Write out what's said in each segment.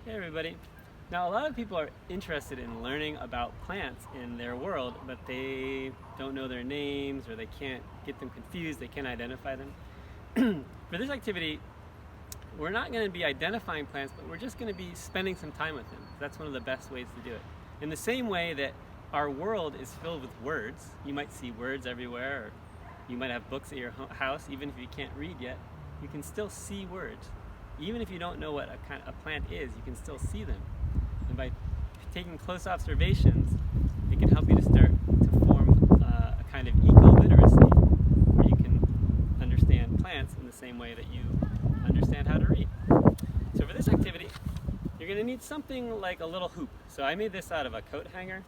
Hey everybody. Now a lot of people are interested in learning about plants in their world, but they don't know their names or they can't get them confused, they can't identify them. For this activity, we're not going to be identifying plants, but we're just going to be spending some time with them. That's one of the best ways to do it. In the same way that our world is filled with words, you might see words everywhere, or you might have books at your house, even if you can't read yet, you can still see words. Even if you don't know what a plant is, you can still see them. And by taking close observations, it can help you to start to form a kind of eco-literacy, where you can understand plants in the same way that you understand how to read. So for this activity, you're going to need something like a little hoop. So I made this out of a coat hanger,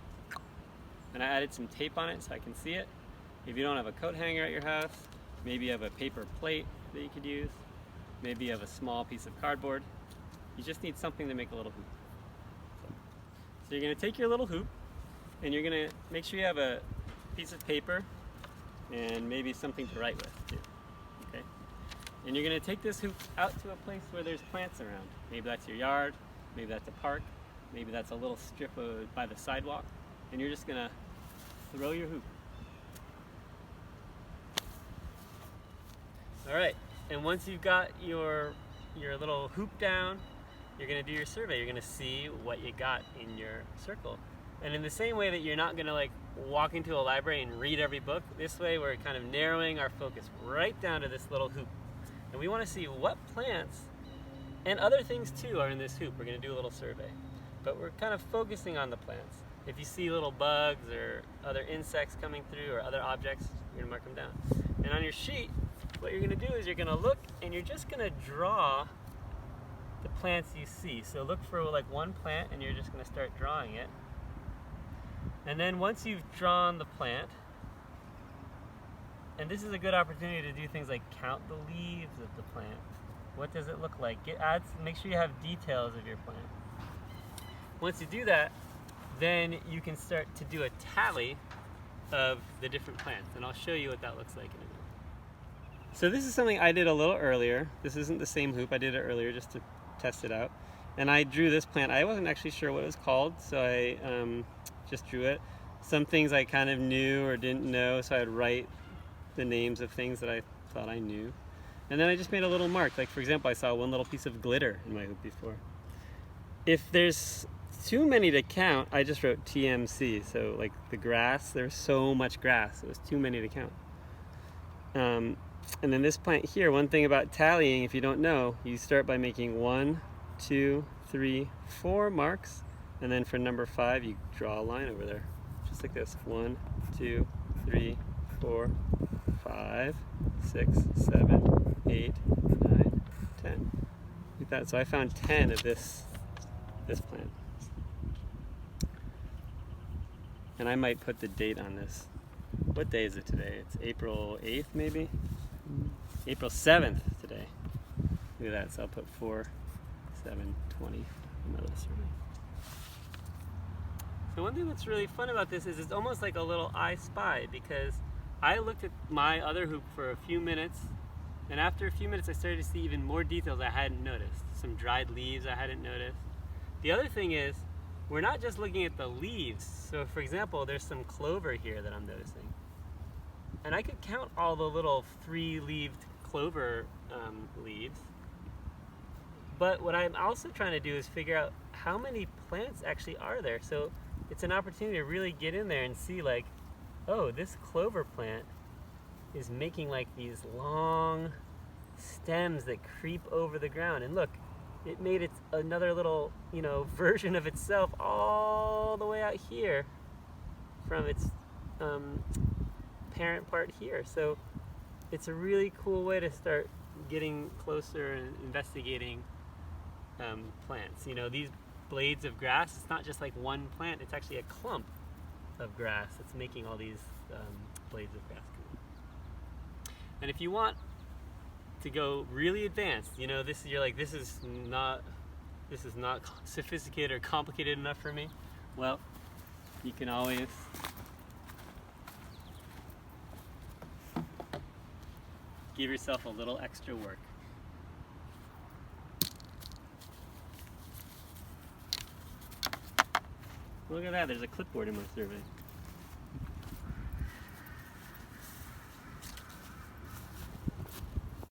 and I added some tape on it so I can see it. If you don't have a coat hanger at your house, maybe you have a paper plate that you could use. Maybe you have a small piece of cardboard. You just need something to make a little hoop. So you're going to take your little hoop and you're going to make sure you have a piece of paper and maybe something to write with too. Okay? And you're going to take this hoop out to a place where there's plants around. Maybe that's your yard, maybe that's a park, maybe that's a little strip by the sidewalk, and you're just going to throw your hoop. All right. And once you've got your little hoop down, you're going to do your survey. You're going to see what you got in your circle. And in the same way that you're not going to like walk into a library and read every book, this way we're kind of narrowing our focus right down to this little hoop. And we want to see what plants and other things too are in this hoop. We're going to do a little survey. But we're kind of focusing on the plants. If you see little bugs or other insects coming through or other objects, you're going to mark them down. And on your sheet, what you're going to do is you're going to look and you're just going to draw the plants you see. So look for like one plant and you're just going to start drawing it. And then once you've drawn the plant, and this is a good opportunity to do things like count the leaves of the plant. What does it look like? Make sure you have details of your plant. Once you do that, then you can start to do a tally of the different plants. And I'll show you what that looks like in a minute. So this is something I did a little earlier. This isn't the same hoop. I did it earlier just to test it out. And I drew this plant. I wasn't actually sure what it was called, so I just drew it. Some things I kind of knew or didn't know, so I'd write the names of things that I thought I knew. And then I just made a little mark. Like for example, I saw one little piece of glitter in my hoop before. If there's too many to count, I just wrote TMC. So like the grass, there's so much grass. It was too many to count. And then this plant here, one thing about tallying, if you don't know, you start by making 1, 2, 3, 4 marks. And then for number 5, you draw a line over there. Just like this. 1, 2, 3, 4, 5, 6, 7, 8, 9, 10. Like that. So I found 10 of this plant. And I might put the date on this. What day is it today? It's April 8th maybe? April 7th today. Look at that. So I'll put 4, 7, 20 in my little survey. So one thing that's really fun about this is it's almost like a little I Spy, because I looked at my other hoop for a few minutes, and after a few minutes I started to see even more details I hadn't noticed. Some dried leaves I hadn't noticed. The other thing is, we're not just looking at the leaves. So for example, there's some clover here that I'm noticing. And I could count all the little 3-leaved clover leaves. But what I'm also trying to do is figure out how many plants actually are there. So it's an opportunity to really get in there and see like, oh, this clover plant is making like these long stems that creep over the ground. And look, it made another little, version of itself all the way out here from its parent part here. So it's a really cool way to start getting closer and investigating plants. These blades of grass, it's not just like one plant, it's actually a clump of grass that's making all these blades of grass come up. And if you want to go really advanced, this is not sophisticated or complicated enough for me. Well, you can always give yourself a little extra work. Look at that, there's a clipboard in my survey.